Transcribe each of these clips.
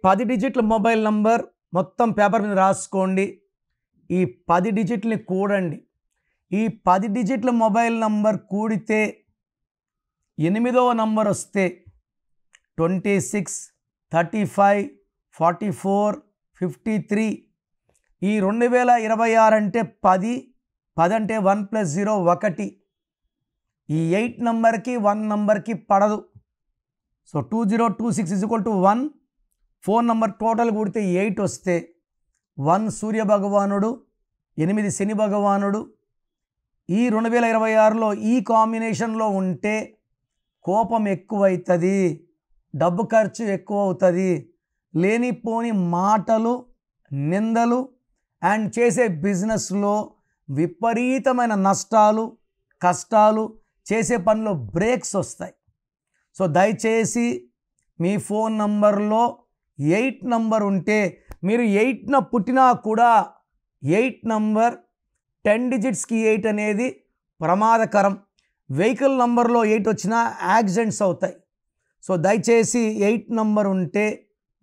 10 డిజిట్ల mobile number మొత్తం paper మీద రాసుకోండి. ఈ 10 డిజిట్లని కూడండి. ఈ 10 డిజిట్ల మొబైల్ నంబర్ కూడితే 8వ నంబర్ వస్తే 26, 35, 44, 53. ఈ 2026 అంటే 10, 10 అంటే 1 + 0 1. ఈ 8 నంబర్కి 1 నంబర్కి పడదు. సో 2026 = 1. 4 నంబర్ టోటల్ కూడితే 8 వస్తే 1 సూర్య భగవానుడు, 8 శని భగవానుడు. ఈ 2026లో ఈ కాంబినేషన్లో ఉంటే కోపం ఎక్కువవుతుంది, డబ్బు ఖర్చు ఎక్కువ అవుతుంది, లేనిపోని మాటలు, నిందలు అండ్ చేసే బిజినెస్లో విపరీతమైన నష్టాలు, కష్టాలు, చేసే పనిలో బ్రేక్స్ వస్తాయి. సో దయచేసి మీ ఫోన్ నంబర్లో 8 నంబర్ ఉంటే, మీరు 8న పుట్టినా కూడా 8 నంబర్ 10 డిజిట్స్కి 8 అనేది ప్రమాదకరం. వెహికల్ నంబర్లో 8 వచ్చినా యాక్సిడెంట్స్ అవుతాయి. సో దయచేసి 8 నంబర్ ఉంటే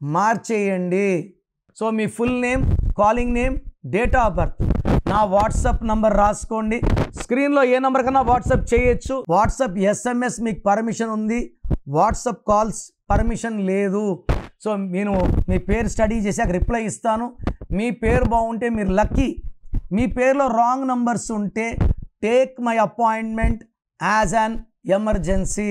మార్చేయండి. సో మీ full name, calling name, date of birth, నా వాట్సాప్ నంబర్ రాసుకోండి. స్క్రీన్లో ఏ నంబర్ కన్నా వాట్సాప్ చేయొచ్చు. వాట్సాప్ SMS మీకు పర్మిషన్ ఉంది, వాట్సాప్ కాల్స్ పర్మిషన్ లేదు. సో నేను మీ పేరు స్టడీ చేశాక రిప్లై ఇస్తాను. మీ పేరు బాగుంటే మీరు లక్కీ. మీ పేరులో రాంగ్ నంబర్స్ ఉంటే take my appointment as an emergency.